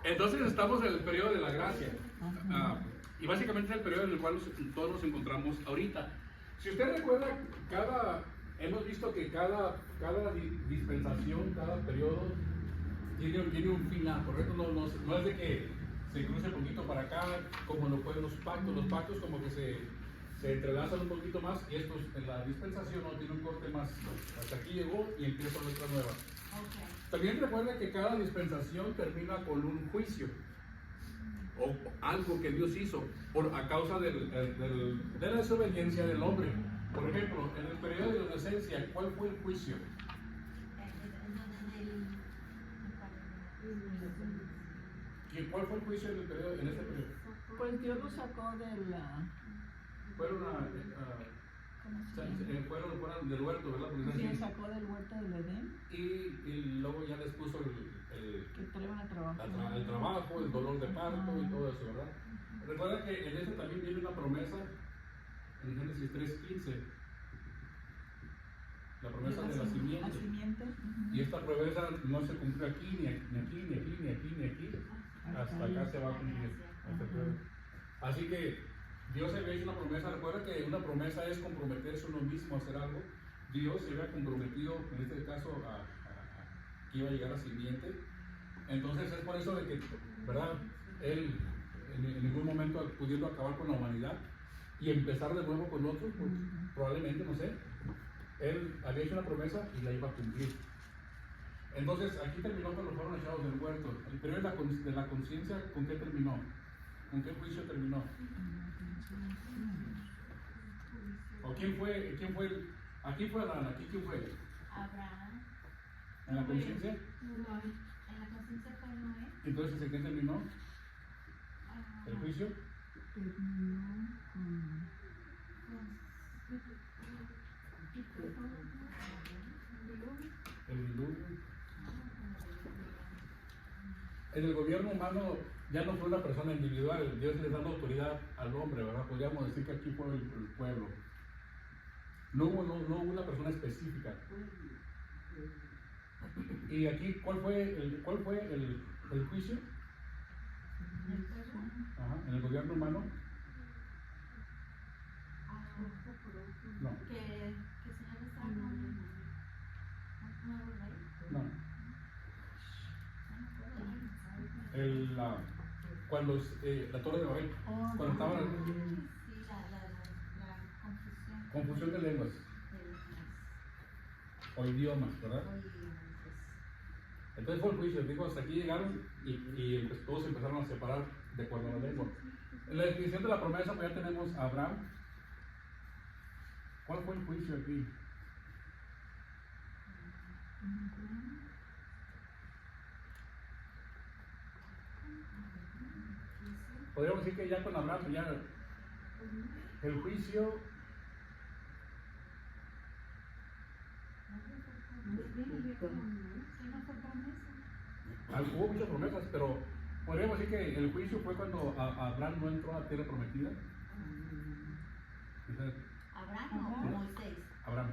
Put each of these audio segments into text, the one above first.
Entonces estamos en el periodo de la gracia. Y básicamente es el periodo en el cual todos nos encontramos ahorita. Si usted recuerda, hemos visto que cada dispensación, cada periodo tiene un final, ¿correcto? No es de que se cruce un poquito para acá, como lo pueden los pactos. Los pactos como que se entrelazan un poquito más, y estos en la dispensación no tiene un corte más. Hasta aquí llegó y empieza otra nueva. Okay. También recuerda que cada dispensación termina con un juicio o algo que Dios hizo a causa de la desobediencia del hombre. Por ejemplo, en el periodo de la adolescencia, ¿cuál fue el juicio? ¿Cuál fue el juicio en este periodo? Pues Dios lo sacó de la... Fueron del huerto, ¿verdad? Sí, sacó del huerto del Edén. Y luego ya les puso que te iban a trabajar. El trabajo, el dolor de parto y todo eso, ¿verdad? Recuerda que en eso también viene una promesa en Génesis 3:15. La promesa de la simiente. Y esta promesa no se cumple aquí, ni aquí, hasta acá se va a cumplir. Así que Dios se había hecho una promesa. Recuerda que una promesa es comprometerse uno mismo a hacer algo. Dios se había comprometido, en este caso, que iba a llegar a simiente. Entonces es por eso de que, ¿verdad? Él en ningún momento pudiendo acabar con la humanidad y empezar de nuevo con otros, pues, probablemente, no sé. Él había hecho una promesa y la iba a cumplir. Entonces aquí terminó cuando fueron echados del huerto. El periodo de la conciencia, ¿con qué terminó? ¿Con qué juicio terminó? ¿O quién fue aquí fue Adán, aquí quién fue? Abraham. ¿En la conciencia? No, en la conciencia fue Noé. Entonces, ¿en qué terminó? ¿El juicio? El diluvio. En el gobierno humano ya no fue una persona individual. Dios le da la autoridad al hombre, ¿verdad? Podríamos decir que aquí fue el pueblo. No hubo una persona específica. ¿Y aquí cuál fue el juicio? Ajá, ¿en el gobierno humano? No. Que se llama Salomón. No. Cuando la Torre de Babel, cuando estaban Sí, la confusión de lenguas o idiomas, ¿verdad? Entonces fue el juicio, dijo, hasta aquí llegaron y pues, todos se empezaron a separar de acuerdo a la lengua. En la definición de la promesa pues, ya tenemos a Abraham. ¿Cuál fue el juicio aquí? Podríamos decir que ya con Abraham, ya el juicio. Hubo muchas promesas, pero podríamos decir que el juicio fue cuando Abraham no entró a la tierra prometida. ¿Abraham o Moisés? Abraham.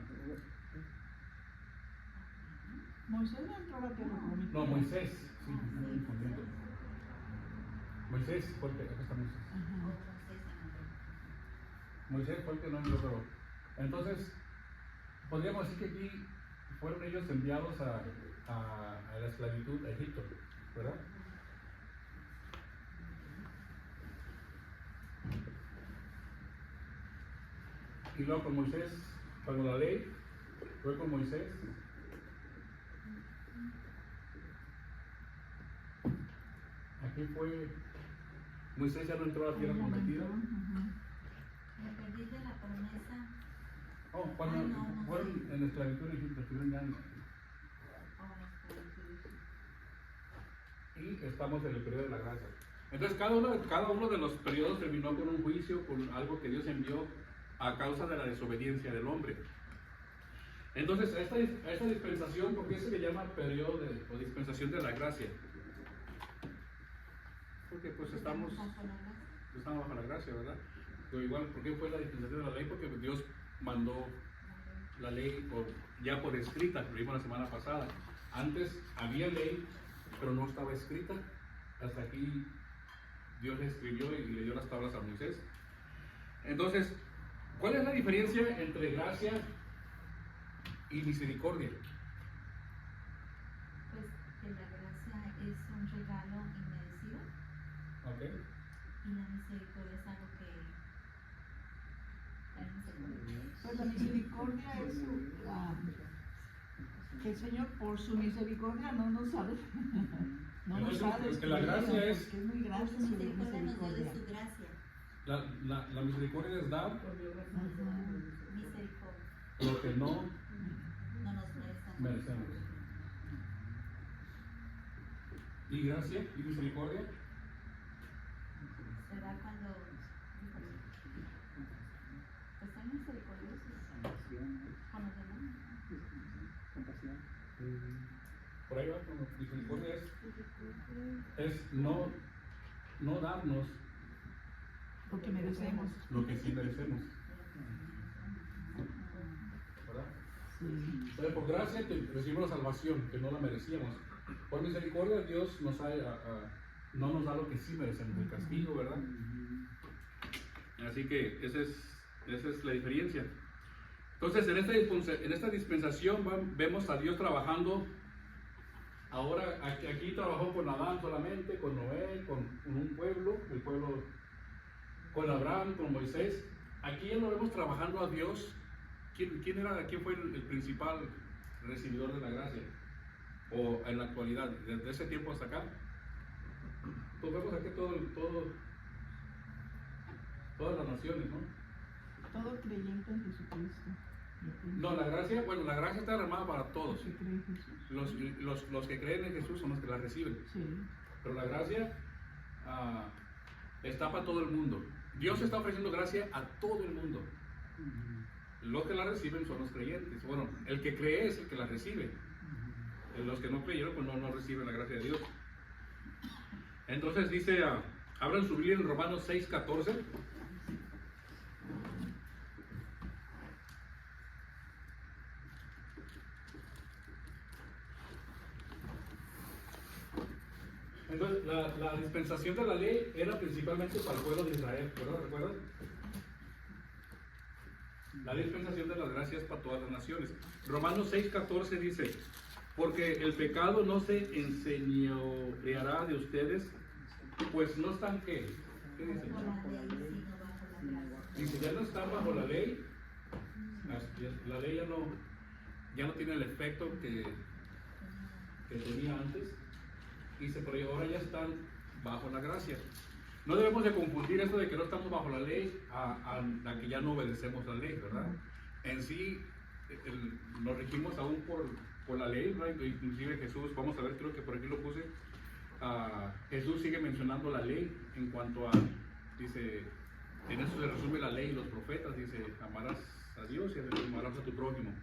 Moisés no entró a la tierra prometida. No, Moisés. Sí, me estoy confundiendo. Moisés fue el que, acá está Moisés. Moisés fue el que no entró, pero entonces podríamos decir que aquí fueron ellos enviados a la esclavitud a Egipto, ¿verdad? Y luego con Moisés, cuando la ley fue con Moisés, aquí fue, Moisés ya no entró a la tierra prometida. Me perdí de la promesa. Oh, cuando fueron en esclavitud en Egipto, estuvieron ya y estamos en el periodo de la gracia. Entonces cada uno de los periodos terminó con un juicio, con algo que Dios envió a causa de la desobediencia del hombre. Entonces esta dispensación, ¿por qué se le llama periodo o dispensación de la gracia? Porque pues estamos bajo la gracia, ¿verdad? Pero igual, ¿por qué fue la dispensación de la ley? Porque Dios mandó la ley ya por escrita, lo vimos la semana pasada. Antes había ley, pero no estaba escrita hasta así Dios escribió y le dio las tablas a Moisés. Entonces, ¿cuál es la diferencia entre gracia y misericordia? Pues que la gracia es un regalo inmerecido Okay. y la misericordia es algo que la misericordia. Pues la misericordia es que el Señor por su misericordia no nos ha no nos ha Entonces, que la destruido, gracia es- porque es muy Por grande su su misericordia nos dio de misericordia. su gracia. La misericordia es dar Misericordia. lo que no No nos merecemos. merecemos. ¿Y gracia y misericordia? Se da cuando pues son misericordiosos con los demás. Por ahí va, como misericordia es no darnos Porque merecemos. lo que sí merecemos. ¿Verdad? Sí. Entonces, por gracia recibimos la salvación, que no la merecíamos. Por misericordia Dios no nos da lo que sí merecemos, el castigo, ¿verdad? Así que esa es la diferencia. Entonces, en esta dispensación vemos a Dios trabajando. Ahora, aquí trabajó con Adán solamente, con Noé, con un pueblo, el pueblo, con Abraham, con Moisés. Aquí ya lo vemos trabajando a Dios. ¿Quién fue el principal recibidor de la gracia? O en la actualidad, desde ese tiempo hasta acá. Pues vemos aquí todas las naciones, ¿no? Todo creyente en Jesucristo. No, la gracia está derramada para todos. Que cree en Jesús. Los que creen en Jesús son los que la reciben. Sí. Pero la gracia está para todo el mundo. Dios está ofreciendo gracia a todo el mundo. Los que la reciben son los creyentes. Bueno, el que cree es el que la recibe. Los que no creyeron, pues no reciben la gracia de Dios. Entonces dice, abran su Biblia en Romanos 6:14. Entonces, la dispensación de la ley era principalmente para el pueblo de Israel, ¿verdad? ¿Recuerdan? La dispensación de las gracias para todas las naciones. Romanos 6:14 dice, porque el pecado no se enseñoreará de ustedes, pues no están, ¿qué? ¿Qué dice? Por la ley, sino bajo la gracia. Dice, ya no están bajo la ley, la ley ya no tiene el efecto que tenía antes. Dice, pero ahora ya están bajo la gracia. No debemos de confundir esto de que no estamos bajo la ley a que ya no obedecemos la ley, ¿verdad? En sí, nos regimos aún por la ley, ¿verdad? Inclusive Jesús, vamos a ver, creo que por aquí lo puse, Jesús sigue mencionando la ley en cuanto a, dice, en eso se resume la ley y los profetas, dice, amarás a Dios y amarás a tu prójimo.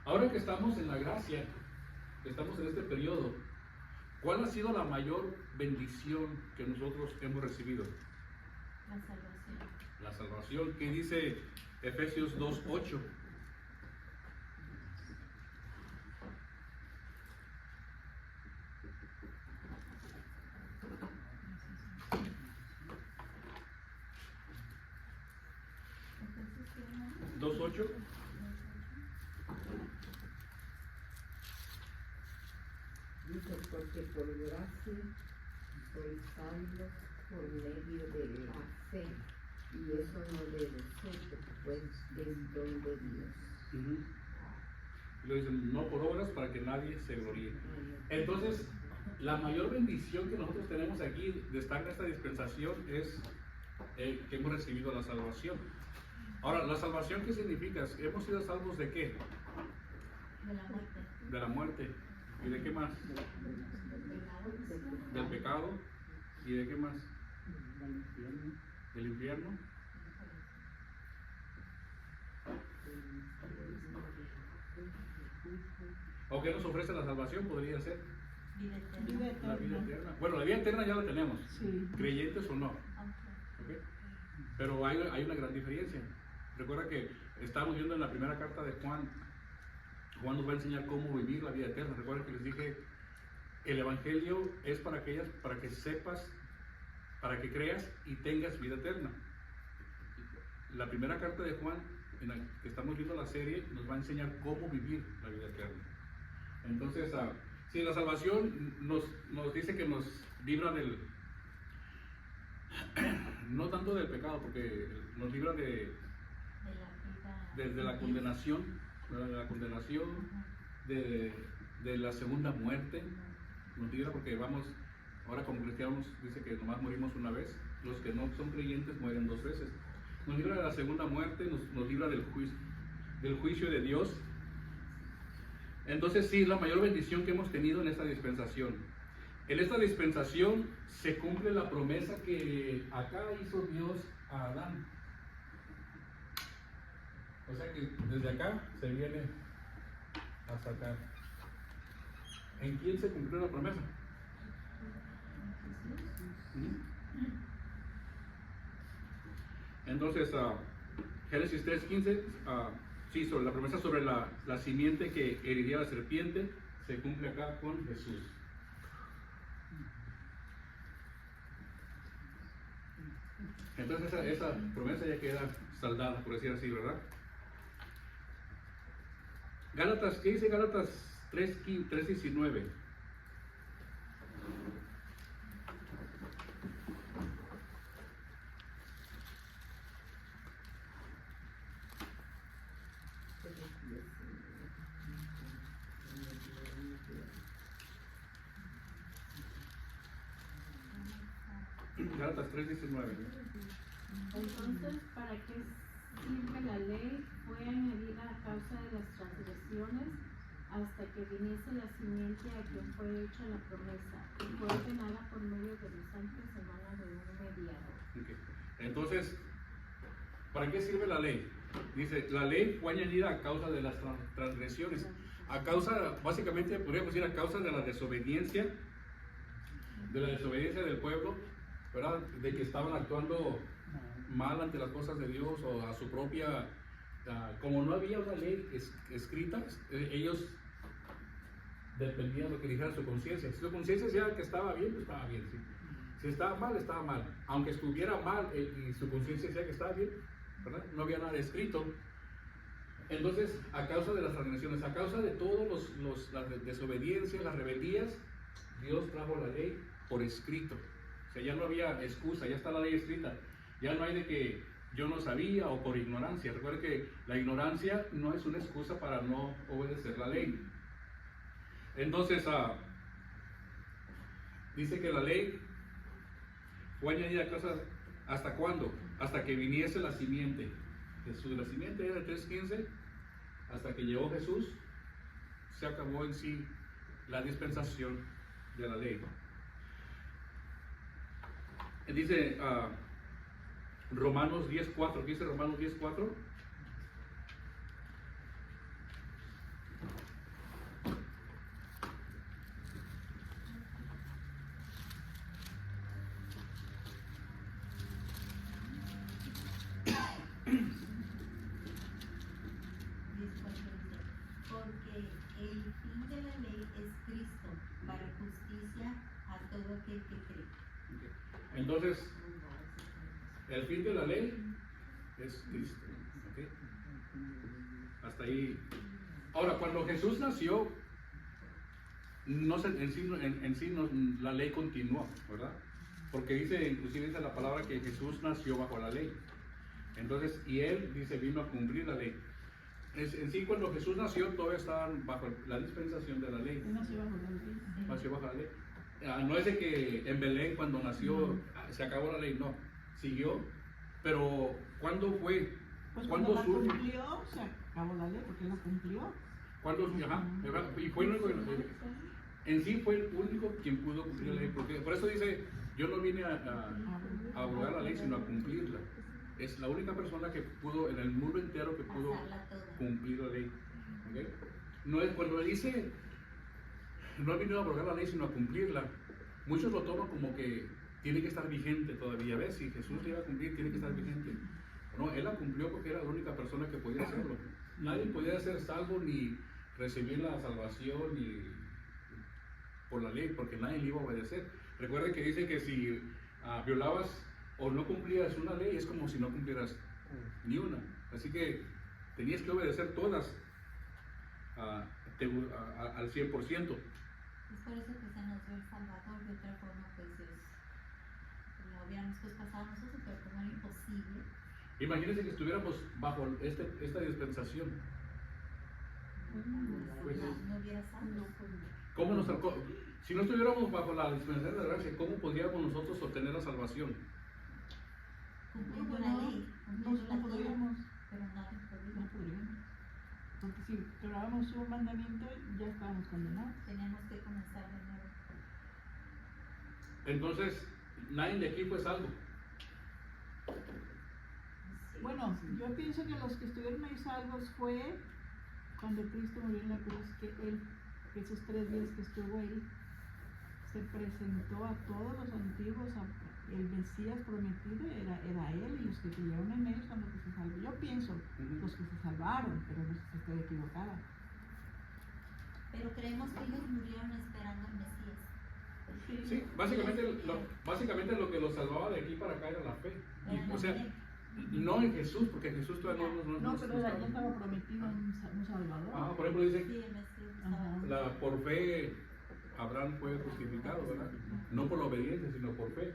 Ahora que estamos en la gracia, que estamos en este periodo, ¿cuál ha sido la mayor bendición que nosotros hemos recibido? La salvación. La salvación, que dice Efesios 2:8. Entonces, ¿qué era? 2:8. Dice, porque por gracia soy salvo por medio de la fe, y eso no de nosotros, pues es don de Dios. Lo dicen, no por obras para que nadie se gloríe. Entonces, la mayor bendición que nosotros tenemos aquí de estar en esta dispensación es que hemos recibido la salvación. Ahora, ¿la salvación qué significa? ¿Hemos sido salvos de qué? De la muerte. De la muerte. ¿Y de qué más? Del pecado. ¿Y de qué más? Del infierno. ¿O qué nos ofrece la salvación? Podría ser Vida eterna. Vida la vida eterna. eterna. Bueno, la vida eterna ya la tenemos, Sí. creyentes o no. Ok. ¿Ok? Pero hay una gran diferencia. Recuerda que estábamos viendo en la primera carta de Juan. Juan nos va a enseñar cómo vivir la vida eterna. Recuerda que les dije el Evangelio es para que sepas, para que creas y tengas vida eterna. La primera carta de Juan, en la que estamos viendo la serie, nos va a enseñar cómo vivir la vida eterna. Entonces, si la salvación nos dice que nos libra no tanto del pecado, porque nos libra de la condenación, ¿verdad? De la condenación, de la segunda muerte, nos libra porque ahora como cristianos dice que nomás morimos una vez, los que no son creyentes mueren 2 veces. Nos libra de la segunda muerte, nos libra del juicio de Dios. Entonces sí, la mayor bendición que hemos tenido en esta dispensación. En esta dispensación se cumple la promesa que acá hizo Dios a Adán. O sea que desde acá se viene hasta acá. ¿En quién se cumplió la promesa? Entonces, Génesis 3:15, sí, sobre la promesa sobre la simiente que heriría la serpiente, se cumple acá con Jesús. Entonces esa promesa ya queda saldada, por decir así, ¿verdad? Gálatas, ¿qué dice Gálatas 3:19? Gálatas 3:19. Entonces, ¿para qué sirve la ley? Fue añadida a causa de las transgresiones hasta que viniese la simiente a quien fue hecha la promesa, y fue ordenada por medio de los santos en mano de un mediador. Okay. Entonces, ¿para qué sirve la ley? Dice, la ley fue añadida a causa de las transgresiones, a causa, básicamente podríamos decir a causa de la desobediencia del pueblo, ¿verdad? De que estaban actuando mal ante las cosas de Dios o a su propia, como no había una ley escrita, ellos dependían de lo que dijera su conciencia. Si su conciencia decía que estaba bien, pues estaba bien. ¿Sí? Si estaba mal, estaba mal. Aunque estuviera mal y su conciencia decía que estaba bien, ¿verdad? No había nada escrito. Entonces, a causa de las transgresiones, a causa de todas las desobediencias, las rebeldías, Dios trajo la ley por escrito. O sea, ya no había excusa, ya está la ley escrita. Ya no hay de que yo no sabía o por ignorancia. Recuerden que la ignorancia no es una excusa para no obedecer la ley. Entonces, dice que la ley fue añadida a causa, ¿hasta cuándo? Hasta que viniese la simiente. Jesús, la simiente era el 3:15, hasta que llegó Jesús, se acabó en sí la dispensación de la ley. Dice Romanos 10:4, ¿qué dice Romanos 10:4? Porque el fin de la ley es Cristo, para justicia a todo aquel que cree. Entonces, el fin de la ley es Cristo. ¿Okay? Hasta ahí. Ahora, cuando Jesús nació, no se, en sí no, la ley continuó, ¿verdad? Porque inclusive dice la palabra que Jesús nació bajo la ley. Entonces, y él dice, vino a cumplir la ley. En sí, cuando Jesús nació, todavía estaban bajo la dispensación de la ley. Nació bajo la ley. Nació bajo la ley. No es de que en Belén cuando nació se acabó la ley, no, siguió, pero ¿cuándo fue? Pues ¿Cuándo cuando la surge? cumplió, se acabó la ley porque la cumplió. ¿Cuándo? Ajá, y fue el único, en sí fue el único quien pudo cumplir la ley, porque por eso dice, yo no vine a abrogar la ley, sino a cumplirla. Es la única persona que pudo, en el mundo entero, que pudo Pasarla toda. cumplir la ley. ¿Okay? No es cuando dice, no ha venido a abrogar la ley, sino a cumplirla. Muchos lo toman como que tiene que estar vigente todavía. ¿Ves? Si Jesús le iba a cumplir, tiene que estar vigente. No, Él la cumplió porque era la única persona que podía hacerlo. Nadie podía ser salvo ni recibir la salvación por la ley, porque nadie le iba a obedecer. Recuerden que dice que si violabas o no cumplías una ley, es como si no cumplieras ni una. Así que tenías que obedecer todas al 100%. Es por eso que se nos dio el Salvador, de otra forma pues lo hubiéramos pues pasado nosotros, pero como era imposible, Imagínense que estuviéramos bajo esta dispensación. Pues, no hubiera salvo. ¿cómo nos salvó? Si no estuviéramos bajo la dispensación de la gracia, ¿cómo podríamos nosotros obtener la salvación? Cumpliendo la No, ley, no cumpliendo la podríamos. Torah, pero no No podíamos. podríamos. Porque si violábamos un mandamiento, ya estábamos condenados. Teníamos que comenzar de nuevo. Entonces, nadie de aquí fue salvo. Bueno, yo pienso que los que estuvieron ahí salvos fue cuando Cristo murió en la cruz, que esos 3 días que estuvo ahí, se presentó a todos los antiguos, el Mesías prometido era él, y los que creyeron en él son los que se salvaron. Yo pienso los que se salvaron, pero no sé si estoy equivocada. Pero creemos que ellos murieron esperando al Mesías. Sí, básicamente lo que los salvaba de aquí para acá era la fe. Era O sea, la fe. no en Jesús, porque Jesús todavía No, pero ya estaba prometido un Salvador. por ejemplo, dice, Sí, el Mesías Ajá. estaba. por fe Abraham fue justificado, ¿verdad? No por la obediencia, sino por fe.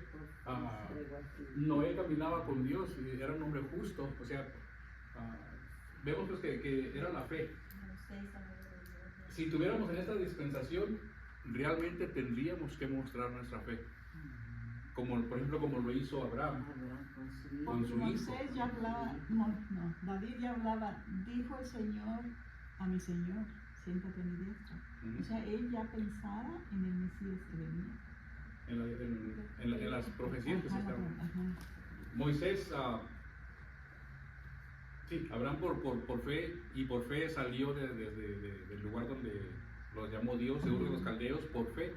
Noé caminaba con Dios y era un hombre justo, o sea, vemos pues que era la fe. Si tuviéramos en esta dispensación, realmente tendríamos que mostrar nuestra fe. Como por ejemplo como lo hizo Abraham con Porque su hijo. Moisés ya hablaba, David ya hablaba, dijo el Señor a mi Señor, siéntate a mi diestra. O sea, él ya pensaba en el Mesías que venía. En las profecías que se Ajá, estaban. ajá. Moisés, sí, Abraham por fe, y por fe salió del lugar donde lo llamó Dios, de Ur de los Caldeos, por fe.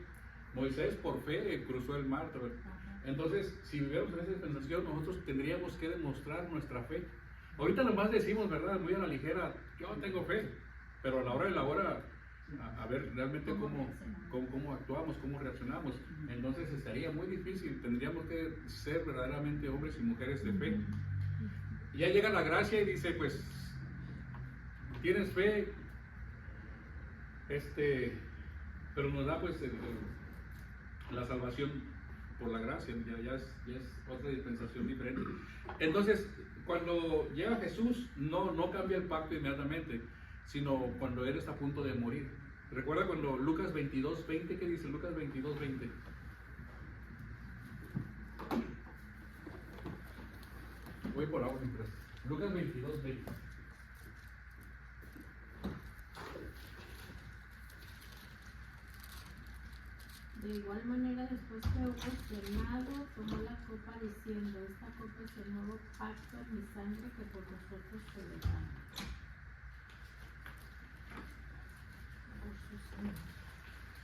Moisés por fe cruzó el mar. Entonces, si viviéramos en esa dispensación, nosotros tendríamos que demostrar nuestra fe. Ahorita nomás decimos, ¿verdad? Muy a la ligera, yo tengo fe, pero a la hora de la hora, a ver realmente cómo actuamos, cómo reaccionamos. Entonces estaría muy difícil, tendríamos que ser verdaderamente hombres y mujeres de fe. Y ya llega la gracia y dice, pues, tienes fe, pero nos da pues la salvación por la gracia, ya es otra dispensación diferente. Entonces, cuando llega Jesús, no cambia el pacto inmediatamente, sino cuando Él está a punto de morir. Recuerda cuando Lucas 22:20, ¿qué dice Lucas 22:20? Voy por agua mientras. Lucas 22:20. De igual manera, después que hubo cenado, tomó la copa diciendo, esta copa es el nuevo pacto en mi sangre que por vosotros se derrama.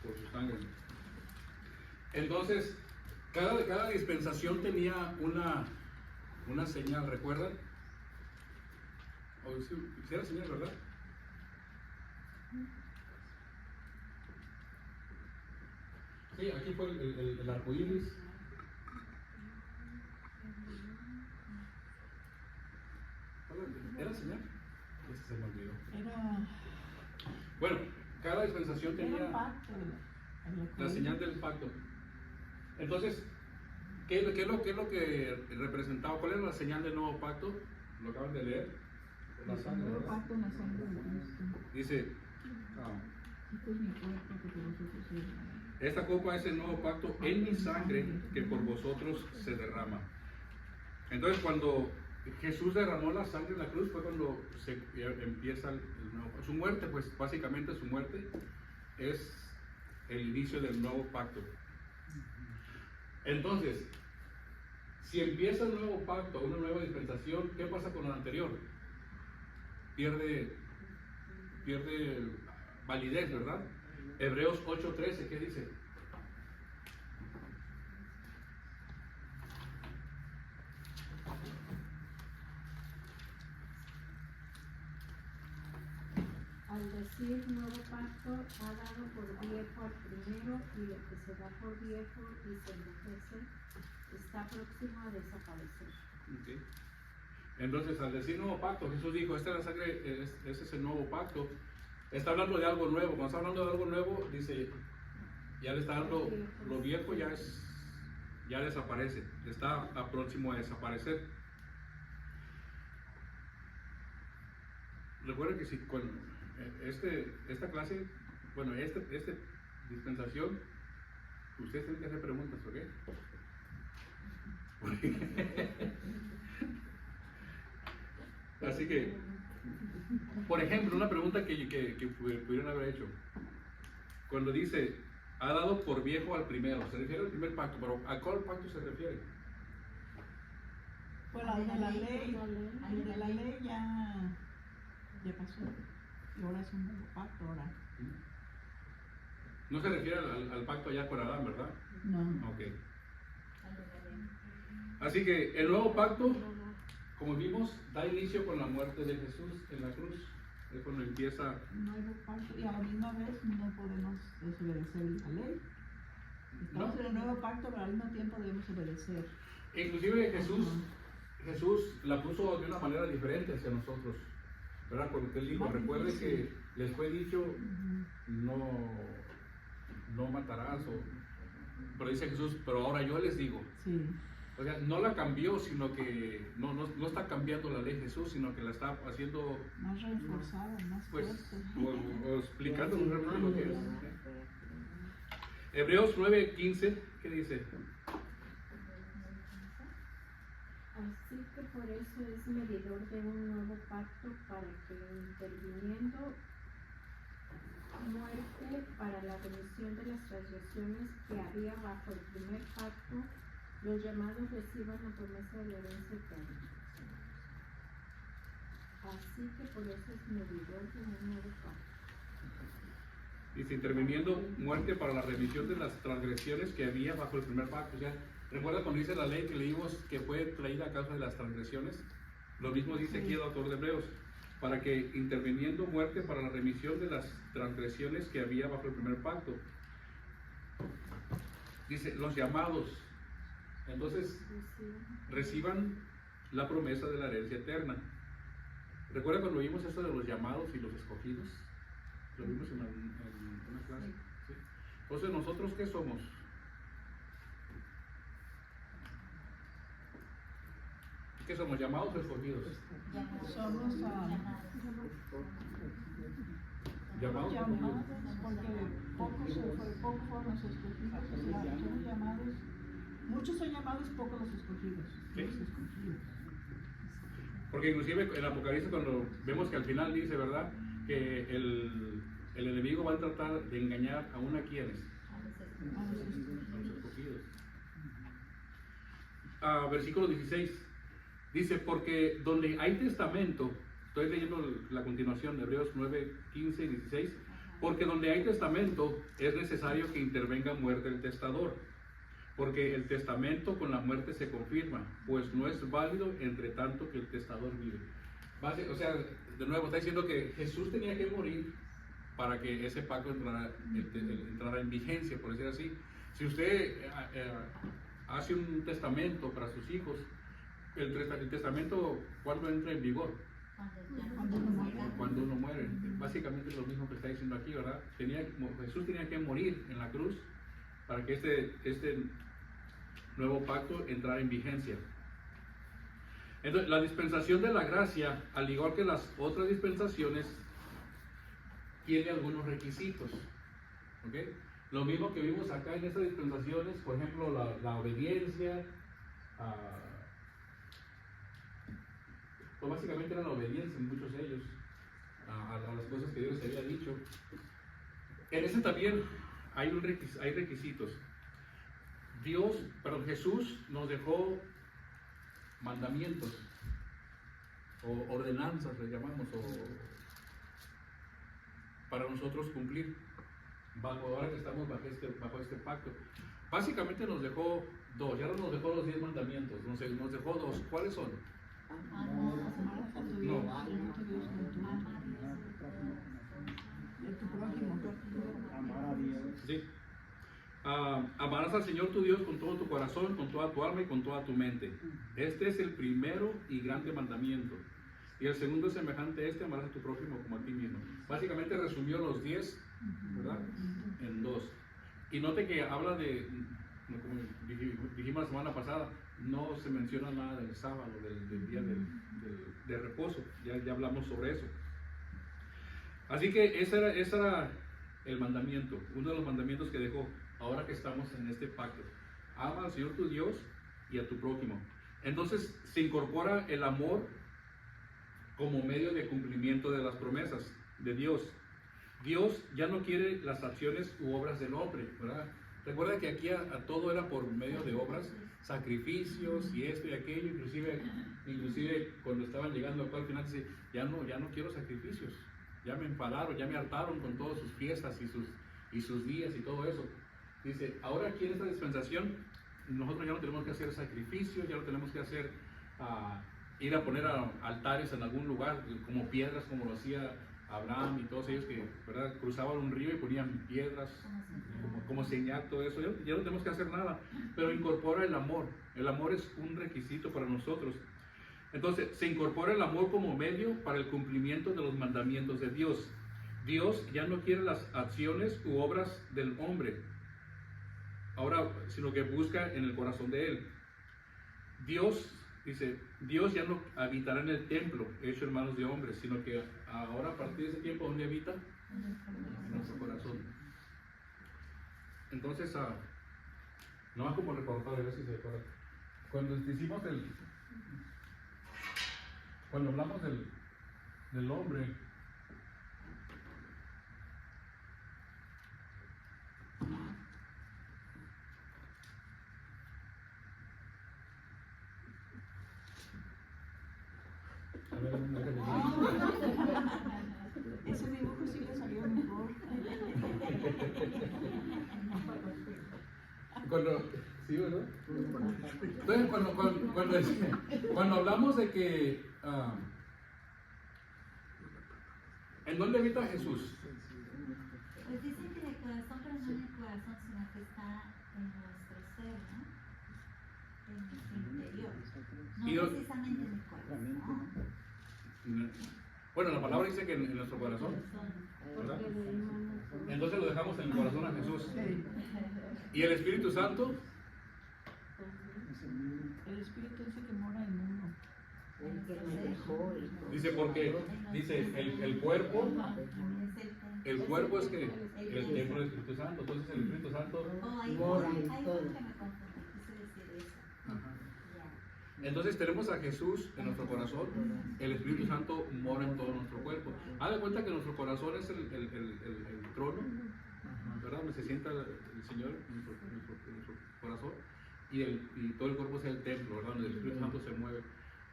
Por su sangre. Entonces, cada dispensación tenía una señal, ¿recuerdan? O si era señal, ¿verdad? Sí, aquí fue el arco iris. ¿Era señal? Ese se me olvidó. Bueno, cada dispensación Era tenía un pacto. la señal del pacto. Entonces, ¿qué es lo que representaba? ¿Cuál era la señal del nuevo pacto? Lo acaban de leer. La sangre, El nuevo ¿verdad? pacto en la sangre de Cristo. Dice, Este es mi cuerpo que por vosotros se derrama. esta copa es el nuevo pacto en mi sangre que por vosotros se derrama. Entonces, cuando Jesús derramó la sangre en la cruz fue cuando empieza su muerte, pues básicamente su muerte es el inicio del nuevo pacto. Entonces, si empieza el nuevo pacto, una nueva dispensación, ¿qué pasa con la anterior? Pierde validez, ¿verdad? Hebreos 8:13, ¿qué dice? Al decir decir nuevo pacto ha dado por viejo al primero, y lo que se da por viejo y se envejece está próximo a desaparecer. Okay. Entonces, al decir nuevo pacto, Jesús dijo, esta es la sangre, ese es el nuevo pacto. Está hablando de algo nuevo. Cuando está hablando de algo nuevo, dice, ya le está dando, lo viejo ya desaparece, está próximo a desaparecer. Recuerden que si con esta clase, bueno, esta dispensación, ustedes tienen que hacer preguntas, ¿ok? Así que, por ejemplo, una pregunta que pudieron haber hecho. Cuando dice, ha dado por viejo al primero, se refiere al primer pacto, pero ¿a cuál pacto se refiere? Bueno, el de la ley, el de la ley ya pasó. Y ahora es un nuevo pacto, ahora. No se refiere al pacto allá con Adán, ¿verdad? No. Ok. Así que el nuevo pacto, como vimos, da inicio con la muerte de Jesús en la cruz. Es cuando empieza. Nuevo pacto, y a la misma vez no podemos desobedecer la ley. Estamos en el nuevo pacto, pero al mismo tiempo debemos obedecer. Inclusive Jesús la puso de una manera diferente hacia nosotros, ¿verdad? Porque él dijo, recuerde que les fue dicho, no matarás, pero dice Jesús, pero ahora yo les digo. Sí. O sea, no la cambió, sino que no está cambiando la ley Jesús, sino que la está haciendo Más reforzada, más pues, fuerte. o explicando realmente lo que es. Hebreos 9:15, ¿qué dice? Así que por eso es medidor de un nuevo pacto, para que interviniendo muerte para la remisión de las transgresiones que había bajo el primer pacto, los llamados reciban la promesa de la herencia eterna. Así que por eso es medidor de un nuevo pacto. Dice, interviniendo muerte para la remisión de las transgresiones que había bajo el primer pacto. O sea, recuerda cuando dice la ley que leímos que fue traída a causa de las transgresiones. Lo mismo dice aquí el autor de Hebreos, para que interviniendo muerte para la remisión de las transgresiones que había bajo el primer pacto. Dice, los llamados, entonces reciban la promesa de la herencia eterna. ¿Recuerda cuando vimos esto de los llamados y los escogidos? Lo vimos en una clase. ¿Sí? Entonces, ¿nosotros qué somos? ¿Qué somos? ¿Llamados o escogidos? Somos ¿Llamados? llamados porque pocos fueron los escogidos. O sea, somos llamados, muchos son llamados, pocos los escogidos. ¿Sí? Los escogidos. Porque inclusive en Apocalipsis cuando vemos que al final dice, ¿verdad? Que el enemigo va a tratar de engañar aún a quienes, a los escogidos. Versículo 16 dice, porque donde hay testamento, estoy leyendo la continuación de Hebreos 9, 15 y 16, porque donde hay testamento es necesario que intervenga muerte del testador, porque el testamento con la muerte se confirma, pues no es válido entre tanto que el testador vive. O sea, de nuevo está diciendo que Jesús tenía que morir para que ese pacto entrara en vigencia, por decir así. Si usted hace un testamento para sus hijos, el testamento, ¿cuándo entra en vigor? Cuando uno muere. Básicamente es lo mismo que está diciendo aquí, ¿verdad? Jesús tenía que morir en la cruz para que este nuevo pacto entrara en vigencia. Entonces, la dispensación de la gracia, al igual que las otras dispensaciones, tiene algunos requisitos. ¿Okay? Lo mismo que vimos acá en estas dispensaciones, por ejemplo, la obediencia, pues básicamente era la obediencia en muchos de ellos, a las cosas que Dios había dicho. En ese también hay requisitos. Jesús nos dejó mandamientos, o ordenanzas le llamamos, para nosotros cumplir, ahora que estamos bajo este pacto. Básicamente nos dejó dos, ya no nos dejó los 10 mandamientos, nos dejó dos. ¿Cuáles son? Amarás al Señor tu Dios con todo tu corazón, con toda tu alma y con toda tu mente. Este es el primero y grande mandamiento. Y el segundo es semejante a este: amarás a tu prójimo como a ti mismo. Básicamente resumió los 10, ¿verdad?, en 2. Y note que habla de, como dijimos la semana pasada, no se menciona nada del sábado, del día de reposo. Ya hablamos sobre eso. Así que ese era el mandamiento, uno de los mandamientos que dejó. Ahora que estamos en este pacto, ama al Señor tu Dios y a tu prójimo. Entonces se incorpora el amor como medio de cumplimiento de las promesas de Dios. Dios ya no quiere las acciones u obras del hombre, ¿verdad? Recuerda que aquí a todo era por medio de obras, sacrificios y esto y aquello. Inclusive cuando estaban llegando al final dice: ya no quiero sacrificios, ya me enfadaron, ya me hartaron con todas sus fiestas y sus días y todo eso. Dice, ahora aquí en esta dispensación nosotros ya no tenemos que hacer sacrificios, ya no tenemos que hacer ir a poner altares en algún lugar como piedras, como lo hacía Abraham y todos ellos que, ¿verdad?, cruzaban un río y ponían piedras como señal, todo eso. Ya no tenemos que hacer nada, pero incorpora el amor. El amor es un requisito para nosotros. Entonces se incorpora el amor como medio para el cumplimiento de los mandamientos de Dios. Dios ya no quiere las acciones u obras del hombre, ahora, sino que busca en el corazón de él. Dios, dice, Dios ya no habitará en el templo hecho en manos de hombres, sino que ahora, a partir de ese tiempo, ¿dónde habita? En nuestro corazón. Entonces, no más como recordar, a ver si se recuerda. Cuando hablamos del hombre, Ese dibujo sí le salió mejor. ¿sí, verdad? Entonces, cuando hablamos de que ¿en dónde habita Jesús? Pues dicen que en el corazón, pero no en el corazón, sino que está en nuestro ser, ¿no? En nuestro interior. No precisamente en el corazón. Bueno, la palabra dice que en nuestro corazón, ¿verdad? Entonces lo dejamos en el corazón a Jesús. ¿Y el Espíritu Santo? El Espíritu dice que mora en uno. Dice porque dice el cuerpo es que el templo del Espíritu Santo. Entonces el Espíritu Santo mora en todo. Me confundí, quise decir eso. Entonces tenemos a Jesús en nuestro corazón, el Espíritu Santo mora en todo nuestro cuerpo. Haz de cuenta que nuestro corazón es el trono, ¿verdad? Donde se sienta el Señor en nuestro corazón, y todo el cuerpo es el templo, ¿verdad? Donde el Espíritu Santo se mueve.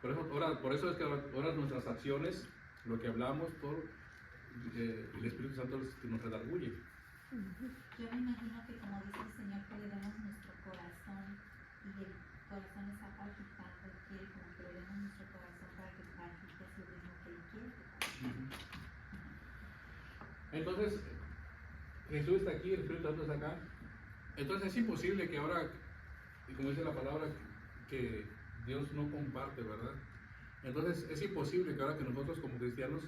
Por eso es que ahora nuestras acciones, lo que hablamos, todo, el Espíritu Santo nos redarguye. Yo me imagino que, como dice el Señor, que le damos nuestro corazón y el corazón está palpitando, quiere como que le demos nuestro corazón para que palpite a su ritmo que él quiere. Entonces, Jesús está aquí, el Espíritu Santo está acá. Entonces es imposible que ahora, y como dice la palabra, que Dios no comparte, ¿verdad? Entonces es imposible que ahora que nosotros como cristianos,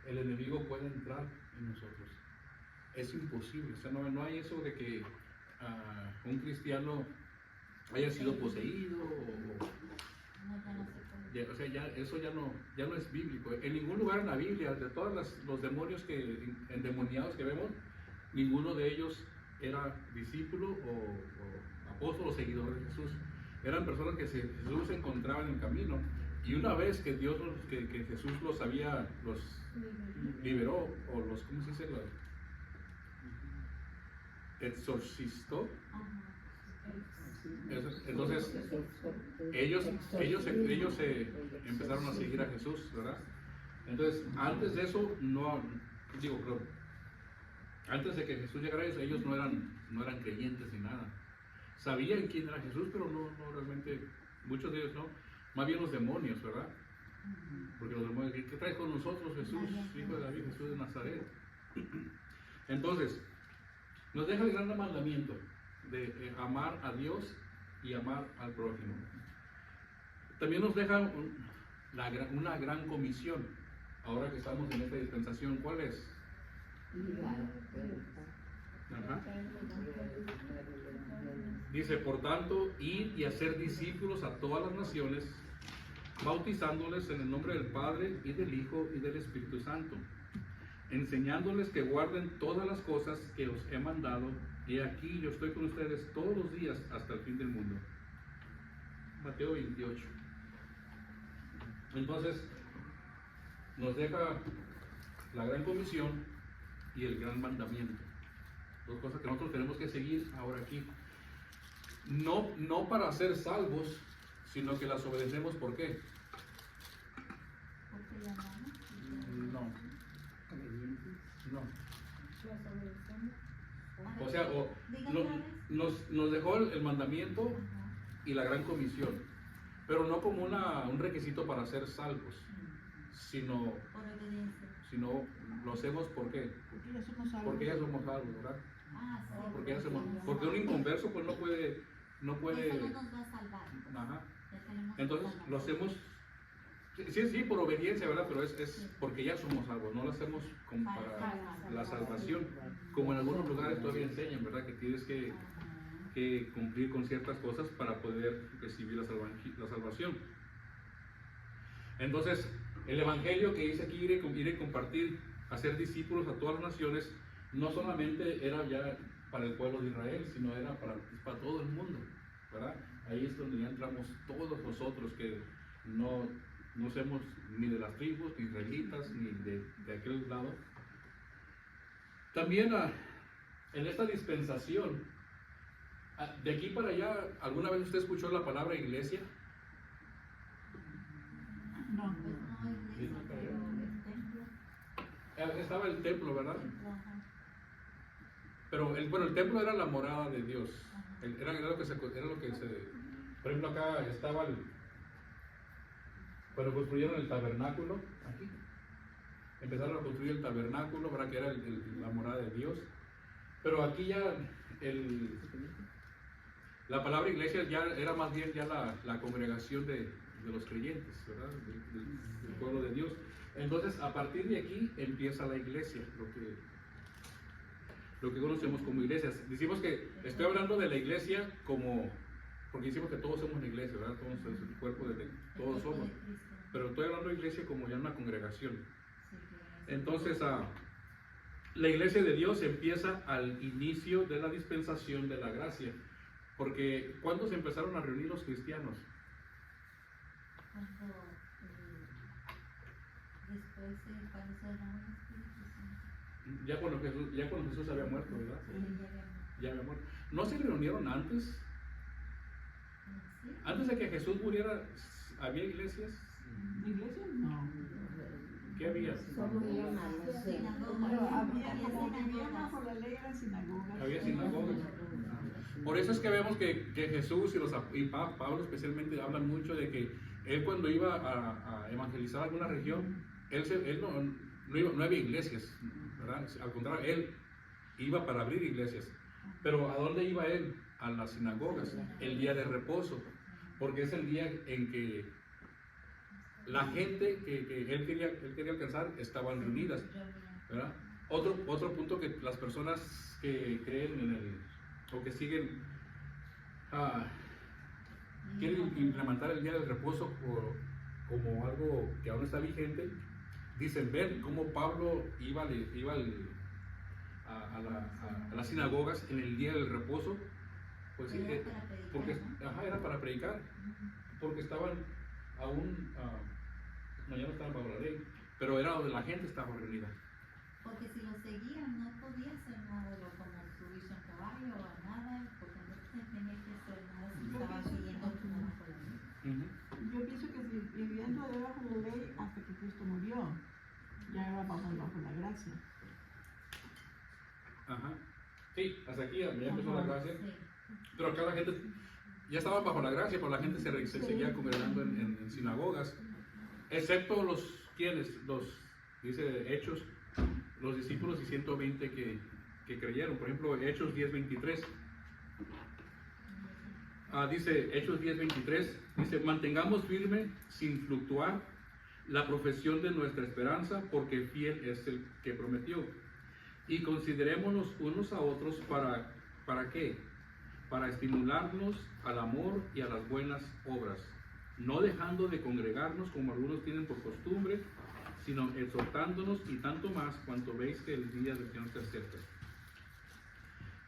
el enemigo pueda entrar en nosotros. Es imposible. O sea, no hay eso de que un cristiano haya sido poseído o sea, eso ya no es bíblico. En ningún lugar en la Biblia, de todos los demonios endemoniados que vemos, ninguno de ellos era discípulo o apóstol o seguidor de Jesús. Eran personas que Jesús se encontraba en el camino, y una vez que que Jesús los liberó, o ¿cómo se dice? Los exorcistó. Entonces ellos se empezaron a seguir a Jesús, ¿verdad? Entonces antes de eso antes de que Jesús llegara, ellos no eran creyentes ni nada. Sabían quién era Jesús, pero no realmente, muchos de ellos no, más bien los demonios, ¿verdad? Porque los demonios, ¿qué traes con nosotros, Jesús, hijo de David, Jesús de Nazaret? Entonces nos deja el gran mandamiento. de amar a Dios y amar al prójimo. También nos deja una gran comisión, ahora que estamos en esta dispensación. ¿Cuál es? Ajá. Dice, por tanto, id y hacer discípulos a todas las naciones, bautizándoles en el nombre del Padre y del Hijo y del Espíritu Santo, enseñándoles que guarden todas las cosas que os he mandado, y aquí yo estoy con ustedes todos los días hasta el fin del mundo. Mateo 28. Entonces, nos deja la gran comisión y el gran mandamiento. Dos cosas que nosotros tenemos que seguir ahora aquí. No para ser salvos, sino que las obedecemos. ¿Por qué? Porque le amamos. No. Las obedecemos. O sea, nos dejó el mandamiento Ajá. y la gran comisión, pero no como un requisito para ser salvos, sino Por obediencia. lo hacemos ¿por qué? Porque ya somos salvos. Porque ya somos salvos, ¿verdad? Ah, sí. Porque un inconverso pues no puede, Eso no nos va a salvar. Pues. ajá. Ya tenemos que Entonces salvar. lo hacemos, sí, por obediencia, ¿verdad? Pero es porque ya somos salvos, no lo hacemos como para la salvación, como en algunos lugares todavía enseñan, ¿verdad? Que tienes que cumplir con ciertas cosas para poder recibir la salvación. Entonces, el evangelio que dice aquí, ir y compartir, hacer discípulos a todas las naciones, no solamente era ya para el pueblo de Israel, sino era para todo el mundo, ¿verdad? Ahí es donde ya entramos todos nosotros que no somos ni de las tribus, ni israelitas, ni de aquel lado. También en esta dispensación, de aquí para allá, ¿alguna vez usted escuchó la palabra iglesia? No. Pues no, iglesia, pero el templo. Estaba el templo, ¿verdad? Ajá. Pero el templo era la morada de Dios. Ajá. Era lo que se, por ejemplo, acá estaba cuando construyeron el tabernáculo, aquí. Empezaron a construir el tabernáculo, ¿verdad? Que era la morada de Dios. Pero aquí ya la palabra iglesia ya era más bien ya la congregación de los creyentes, ¿verdad? Del pueblo de Dios. Entonces, a partir de aquí empieza la iglesia, lo que conocemos como iglesias. Decimos que estoy hablando de la iglesia porque decimos que todos somos una iglesia, ¿verdad? Todos somos el cuerpo de todos somos. Pero estoy hablando de iglesia como ya una congregación. Entonces, la iglesia de Dios empieza al inicio de la dispensación de la gracia. Porque ¿cuándo se empezaron a reunir los cristianos? Cuando después cuando se derramó el Espíritu Santo. Ya cuando Jesús había muerto, ¿verdad? Sí, Ya había muerto. ¿No se reunieron antes? sí. Antes de que Jesús muriera, ¿había iglesias? ¿Iglesia? No. ¿Qué había? Solo iban a la cena. Pero había, como vivían bajo la ley, eran sinagogas. Había sinagogas. Por eso es que vemos que Jesús y Pablo especialmente hablan mucho de que él cuando iba a evangelizar alguna región, él no había iglesias, ¿verdad? Al contrario, él iba para abrir iglesias. Pero ¿a dónde iba él? A las sinagogas, el día de reposo, porque es el día en que la gente que él quería alcanzar estaban reunidas, ¿verdad? Otro punto que las personas que creen o que siguen quieren implementar el día del reposo como algo que aún está vigente. Dicen, ven cómo Pablo iba a las sinagogas en el día del reposo. Pues sí, porque era para predicar, porque estaban aún, ya no estaban bajo la ley, pero era donde la gente estaba reunida. Porque si lo seguían no podía ser nada como subirse a un caballo o a nada, porque entonces tenía que ser nada si estaba siguiendo como bajo la ley. Yo pienso que si vivían todavía bajo la ley hasta que Cristo murió, ya era bajo la gracia. Ajá. Sí, hasta aquí ya empezó la gracia. Sí. Pero acá la gente ya estaba bajo la gracia, pero la gente se seguía congregando en sinagogas, excepto dice Hechos, los discípulos y 120 que creyeron. Por ejemplo, Hechos 10:23. Dice Hechos 10:23, dice, mantengamos firme sin fluctuar la profesión de nuestra esperanza, porque fiel es el que prometió. Y considerémonos unos a otros ¿para qué? Para estimularnos al amor y a las buenas obras, no dejando de congregarnos como algunos tienen por costumbre, sino exhortándonos, y tanto más cuanto veis que el día del Señor se acerca.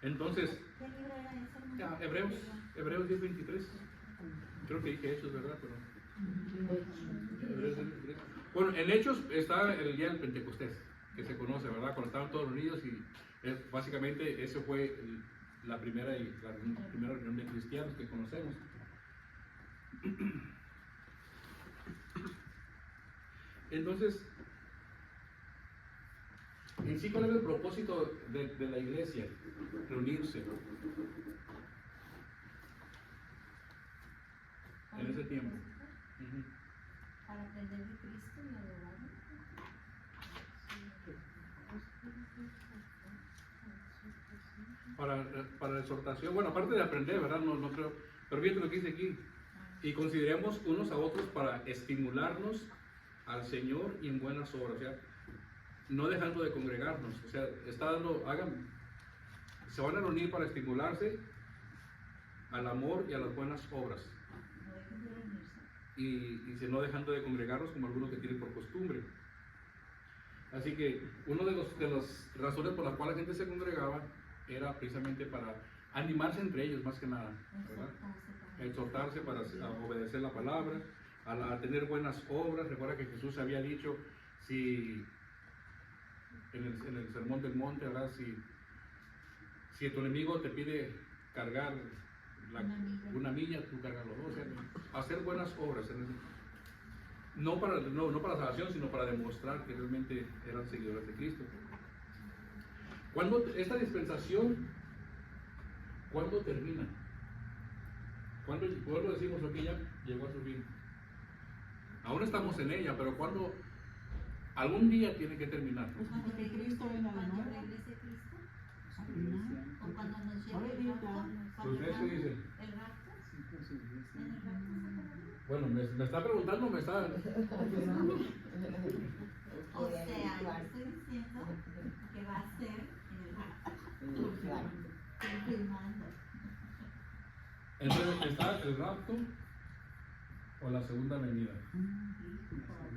Entonces, ¿Qué libro era ese, hermano? Hebreos 10:23. Creo que dije Hechos, ¿verdad? Pero Hebreos 10:23. Bueno, en Hechos está el día del Pentecostés, que se conoce, ¿verdad? Cuando estaban todos reunidos, y básicamente ese fue la primera reunión de cristianos que conocemos. Entonces, en sí, ¿cuál es el propósito de la iglesia? Reunirse en ese tiempo. Para aprender de Cristo y adorarlo. Para la exhortación, bueno, aparte de aprender, ¿verdad? No creo, pero fíjate lo que dice aquí. Y consideremos unos a otros para estimularnos al Señor y en buenas obras, o sea, no dejando de congregarnos, o sea, se van a reunir para estimularse al amor y a las buenas obras, No dejen de reunirse. y no dejando de congregarnos como algunos que tienen por costumbre. Así que uno de las razones por las cuales la gente se congregaba era precisamente para animarse entre ellos, más que nada, ¿verdad? Exhortarse para obedecer la palabra, a tener buenas obras. Recuerda que Jesús había dicho, si en el Sermón del Monte, ¿verdad? Si tu enemigo te pide cargar una milla, tú cargas los dos. O sea, hacer buenas obras, no para salvación, sino para demostrar que realmente eran seguidores de Cristo. Esta dispensación, ¿cuándo termina? ¿Cuándo decimos que ya llegó a su fin? Aún estamos en ella, pero ¿cuándo? Algún día tiene que terminar. Cuando Cristo venga de Cuando nuevo. regrese Cristo, Al final. o cuando nos lleve el Ahorita. rapto. Pues eso dice. ¿El rapto? ¿En el rapto? Bueno, me está preguntando, me está... O sea, yo estoy diciendo que va a ser en el rapto. Confirmando. Entonces, ¿está el rapto o la segunda venida?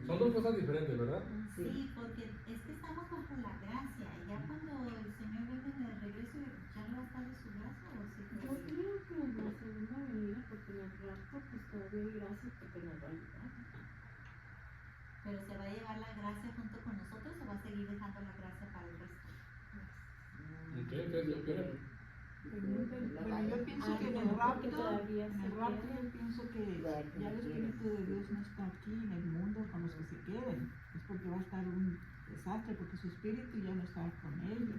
Son dos cosas diferentes, ¿verdad? Sí, porque es que estamos bajo la gracia, y ya cuando el Señor venga en el regreso, ¿ya no va a estar de su gracia o sí? Yo creo que en la segunda venida, porque en el rapto pues todavía hay gracia porque nos va a ayudar. Pero ¿se va a llevar la gracia junto con nosotros o va a seguir dejando la gracia para el resto? ¿Ustedes qué opinan? Bueno, yo pienso que en el rapto yo pienso que ya el Espíritu de Dios no está aquí en el mundo con los que se queden. Es porque va a estar un desastre, porque su Espíritu ya no está con ellos.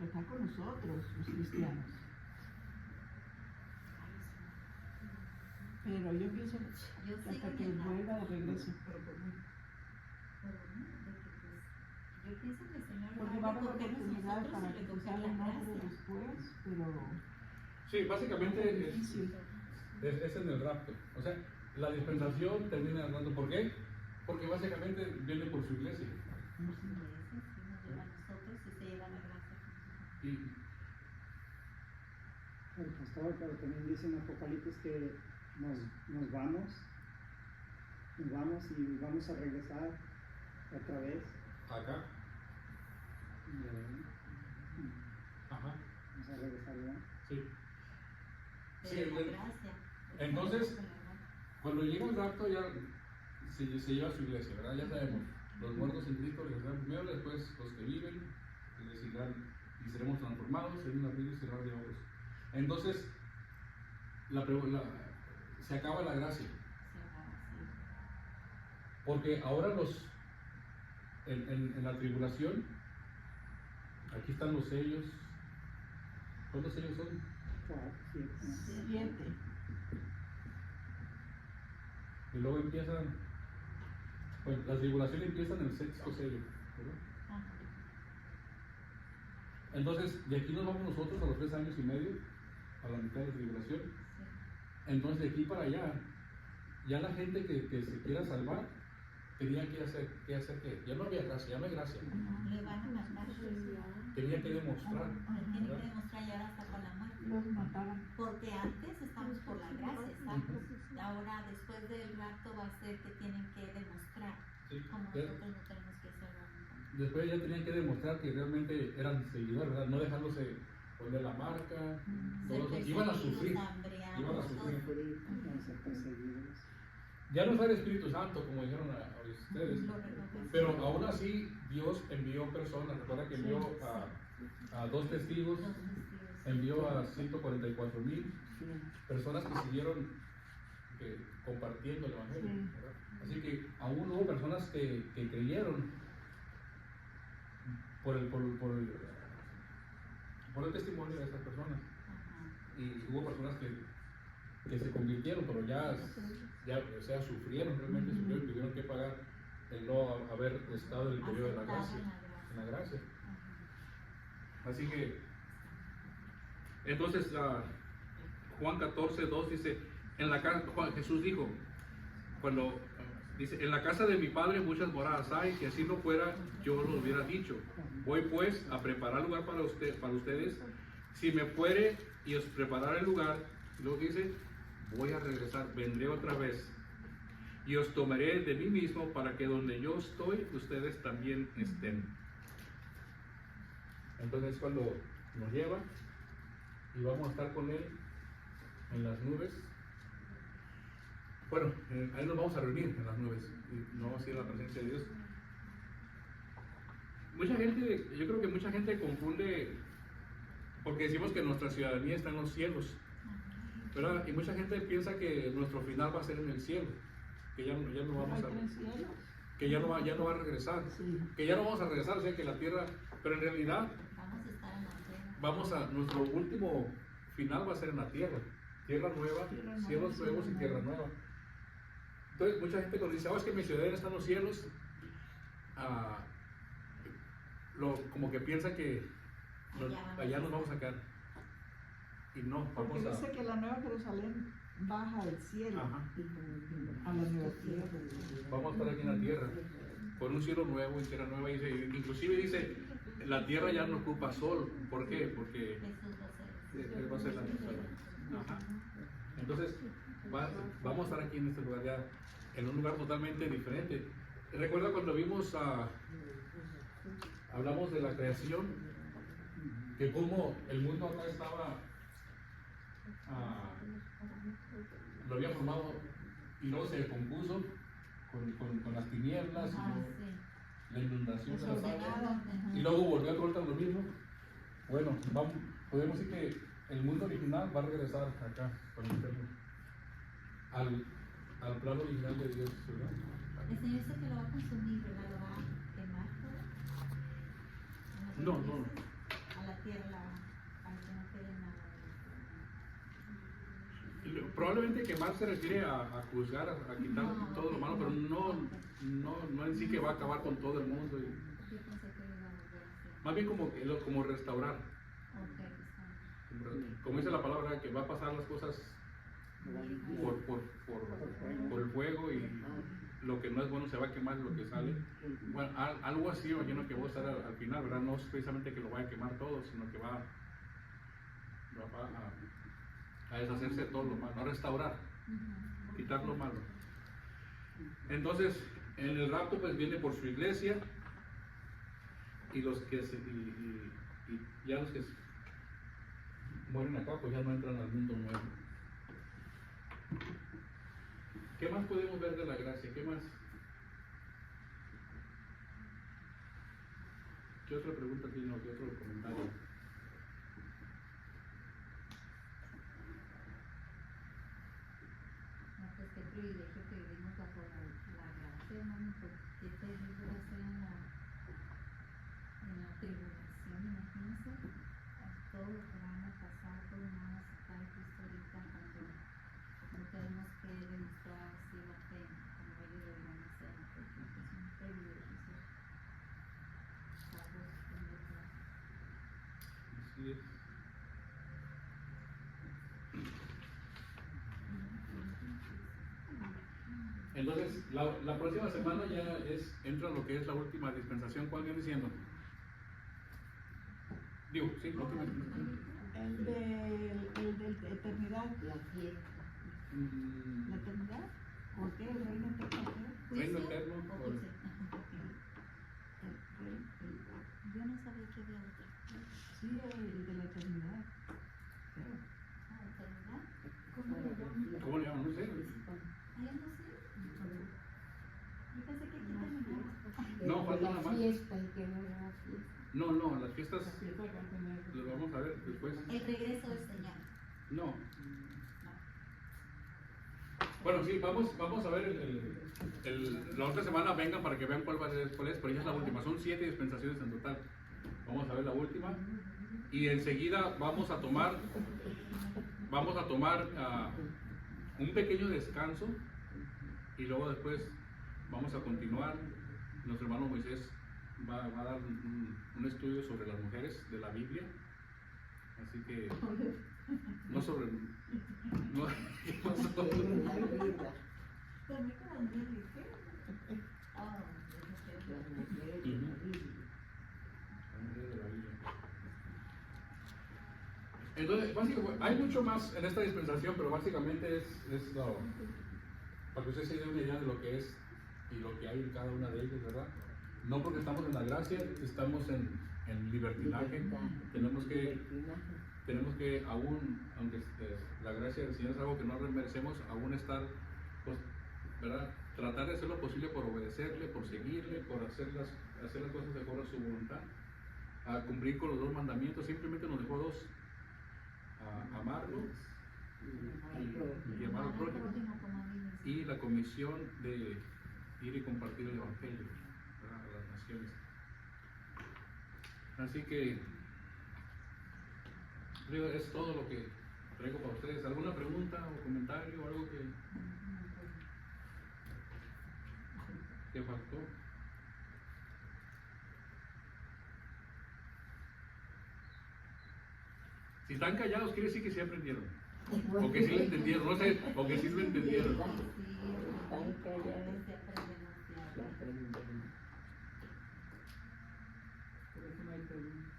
Está con nosotros, los cristianos. Pero yo pienso Yo que sigo hasta en que el vuelva de rapto. regreso. Yo pienso que el Señor Porque va va a a haber recogernos oportunidad nosotros para y que recoger usar la el nombre gracia. después, pero Sí, básicamente es difícil. es en el rapto. O sea, la dispensación termina en el rapto. ¿Por qué? Porque básicamente viene por su iglesia. Sí, nos lleva a nosotros y se lleva la gracia. Y El pastor, pero también dice en Apocalipsis que nos vamos y vamos a regresar otra vez. acá, ajá, Vamos a regresar, ¿verdad? sí. Pero Sí, la gracia. entonces, cuando llega el rapto ya se lleva a su iglesia, ¿verdad? Ya sabemos, los muertos en Cristo regresarán primero, después los que viven recibirán y seremos transformados en un abrir y cerrar de ojos. Entonces, se acaba la gracia, porque ahora en la tribulación, aquí están los sellos. ¿Cuántos sellos son? 4, 7. 7. Y luego empiezan, pues la tribulación empieza en el sexto sello, ¿verdad? Entonces, de aquí nos vamos nosotros a los 3 años y medio, a la mitad de la tribulación. Sí. Entonces de aquí para allá, ya la gente que se quiera salvar, tenía que hacer que ya no había gracia, ya no hay gracia. Le van a matar. Tenía que demostrar. Le tiene que ¿verdad? demostrar y ahora hasta con la muerte. Los mataban. Porque antes estamos por la gracia, ¿sabes? Ahora después del rapto va a ser que tienen que demostrar, Sí, como ya- nosotros no tenemos que hacerlo. después ya tenían que demostrar que realmente eran seguidores, ¿verdad? No dejándose poner la marca, todo eso. Iban a sufrir. Iban a sufrir. Van a ser perseguidos. Ya no está el Espíritu Santo, como dijeron a ustedes. Pero aún así, Dios envió personas. Recuerda que envió a 2 testigos, envió a 144,000 personas que siguieron compartiendo el Evangelio. Sí. ¿verdad? Así que aún hubo personas que creyeron por el testimonio de estas personas. Y hubo personas que se convirtieron, pero o sea, sufrieron, realmente sufrieron, tuvieron que pagar el no haber estado en el periodo de la gracia. En la gracia. Así que, entonces, Juan 14:2 dice, Jesús dijo, cuando dice, en la casa de mi padre muchas moradas hay, que así no fuera, yo lo hubiera dicho. Voy pues a preparar lugar para ustedes. Si me fuere y os preparar el lugar, luego dice, voy a regresar, vendré otra vez y os tomaré de mí mismo para que donde yo estoy, ustedes también estén. Entonces cuando nos lleva y vamos a estar con Él en las nubes. Bueno, ahí nos vamos a reunir en las nubes y nos vamos a ir a la presencia de Dios. Yo creo que mucha gente confunde, porque decimos que nuestra ciudadanía está en los cielos, ¿verdad? Y mucha gente piensa que nuestro final va a ser en el cielo, que ya no vamos a, que ya no va a regresar, Sí. que ya no vamos a regresar, o sea que la tierra, pero en realidad Vamos a estar en la tierra. nuestro último final va a ser en la tierra nueva, cielos nuevos y tierra nueva. Entonces mucha gente cuando dice, es que mi ciudadanía está en los cielos, como que piensa que allá nos vamos a quedar. Y no, Porque vamos a... dice que la Nueva Jerusalén baja del cielo Ajá. a la nueva tierra. Vamos a estar aquí en la tierra, con un cielo nuevo y tierra nueva. Inclusive dice, la tierra ya no ocupa sol. ¿Por qué? Porque Jesús va a ser. Él va a ser la persona. Ajá. Entonces, vamos a estar aquí en este lugar ya, en un lugar totalmente diferente. Recuerda cuando hablamos de la creación, que como el mundo acá estaba, lo había formado y luego se descompuso con las tinieblas, y luego la inundación de las aguas, y luego volvió a cortar lo mismo. Bueno, podemos decir que el mundo original va a regresar acá con el Eterno, al plano original de Dios, ¿verdad? El Señor dice que lo va a consumir, ¿verdad? Lo va a quemar todo. No. A la tierra, para que no quede nada. Probablemente quemar se refiere a juzgar, a quitar todo lo malo, pero no en sí que va a acabar con todo el mundo. Yo pensé que lo iba a volver a hacer. Más bien como restaurar. Ok, está. Como dice la palabra, que va a pasar las cosas por el fuego y lo que no es bueno se va a quemar lo que sale. Bueno, algo así, imagino que va a estar al final, ¿verdad? No es precisamente que lo vaya a quemar todo, sino que va a deshacerse de todo lo malo, a restaurar, quitar lo malo. Entonces, en el rapto pues viene por su iglesia y ya los que mueren acá pues ya no entran al mundo nuevo. ¿Qué más podemos ver de la gracia? ¿Qué más? ¿Qué otra pregunta tiene o qué otro comentario? No, pues qué privilegio que vivimos bajo la gracia, hermano, porque qué terrible va a ser en la tribulación, imagínense, todo lo que van a pasar, todo lo que van a sacar justo ahorita cuando no tenemos que demostrar si la fe como ellos deberían hacer, porque es un privilegio ser salvos en verdad. Así es. Entonces, la próxima semana ya entra lo que es la última dispensación. ¿Cuál viene siendo? Digo, sí, la última dispensación. El de eternidad. La fiesta. ¿La eternidad? ¿Por qué? ¿El reino eterno? ¿Qué? Reino ¿Juicio eterno, o o- juicio? El- Yo no sabía que había otro. Sí, el de la eternidad. Creo. Ah, ¿eternidad? ¿Cómo le llaman? ¿Cómo le llaman? No sé. Ah, yo no sé. Yo pensé que aquí terminaba. No, falta la una más. fiesta, el que no era la fiesta. No, las fiestas La fiesta que va a tener. las vamos a ver después. El regreso del Señor. No. Bueno, sí, vamos a ver la otra semana, vengan para que vean cuál es, pero ya es la última. Son 7 dispensaciones en total. Vamos a ver la última. Y enseguida vamos a tomar un pequeño descanso y luego después vamos a continuar. Nuestro hermano Moisés va a dar un estudio sobre las mujeres de la Biblia. Así que no sobre... No, ¿qué pasó? También como bien dije. Oh, Las mujeres de la Biblia. Entonces, básicamente, hay mucho más en esta dispensación, pero básicamente es para que usted se dé una idea de lo que es y lo que hay en cada una de ellas, ¿verdad? No porque estamos en la gracia, estamos en libertinaje. Tenemos que aún, aunque la gracia del Señor es algo que no merecemos, aún estar, pues, ¿verdad? Tratar de hacer lo posible por obedecerle, por seguirle, por hacer las cosas de acuerdo a su voluntad, a cumplir con los 2 mandamientos. Simplemente nos dejó 2, a amarlo y amar al prójimo, como a mí mismo. y la comisión de ir y compartir el Evangelio, ¿verdad? A las naciones. Así que creo es todo lo que traigo para ustedes. ¿Alguna pregunta o comentario o algo que faltó? Si están callados, quiere decir que sí aprendieron. O que sí lo entendieron, no sé, o que sí lo entendieron. Sí, están callados. Se aprende Se demasiado. aprenden. Por eso no hay preguntas.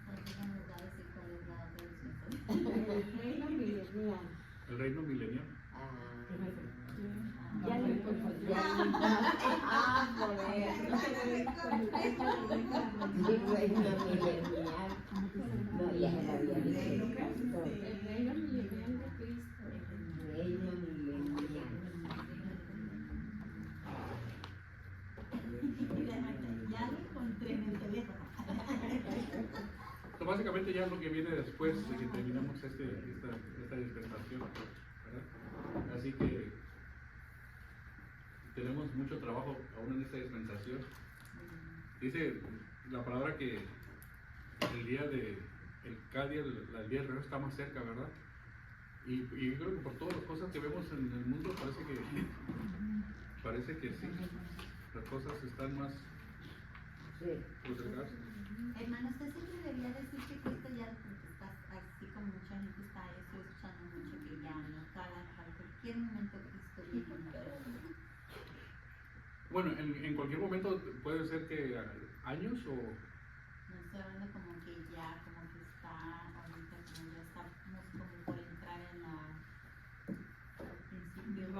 Entonces, nos va a decir cuál es la otra dispensación. El reino milenial. El reino milenial. Ya le El reino milenial. No, ya se la había dicho. El reino milenial de Cristo. Reino milenial. Ya lo encontré en el teléfono. Entonces, básicamente ya es lo que viene después de que terminamos esta dispensación, ¿verdad? Así que tenemos mucho trabajo aún en esta dispensación. Dice la palabra que el día de cada día el día del reloj está más cerca, ¿verdad? Y yo creo que por todas las cosas que vemos en el mundo parece que sí, las cosas están más cercanas. Hermano, usted siempre debía decir que Cristo ya, porque estás así como mucha gente está estoy escuchando mucho que ya no cada cualquier momento Cristo viene. Bueno, en cualquier momento puede ser que años o... No estoy hablando como que ya, como que está ahorita, como ya estamos como por entrar en al principio de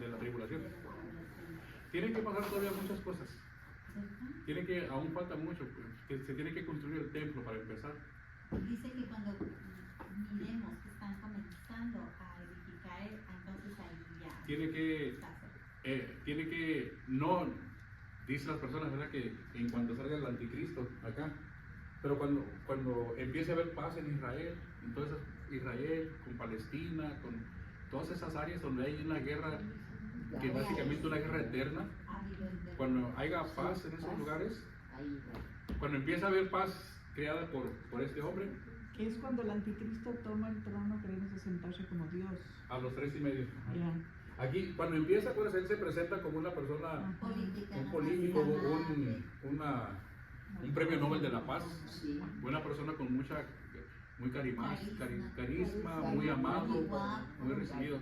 la tribulación. de la población. Tienen que pasar todavía muchas cosas. ¿Verdad? Aún falta mucho, pues, que se tiene que construir el templo para empezar. Dice que cuando miremos que están comenzando a edificar, entonces ahí ya Tiene que, no, dicen las personas, ¿verdad? Que en cuanto salga el anticristo acá, pero cuando empiece a haber paz en Israel, entonces Israel con Palestina, con todas esas áreas donde hay una guerra, que básicamente una guerra eterna, cuando haya paz en esos lugares, Ahí va. cuando empieza a haber paz creada por este hombre, Que es cuando el anticristo toma el trono queriéndose sentarse como Dios. A los 3:30. Ya. Aquí, cuando empieza, pues él se presenta como una persona, Política, un ¿no? político, Nacional. un premio Nobel de la Paz, Sí. una persona con muy carisma, Carisma. carisma, muy amado, Muy guapo. muy recibido.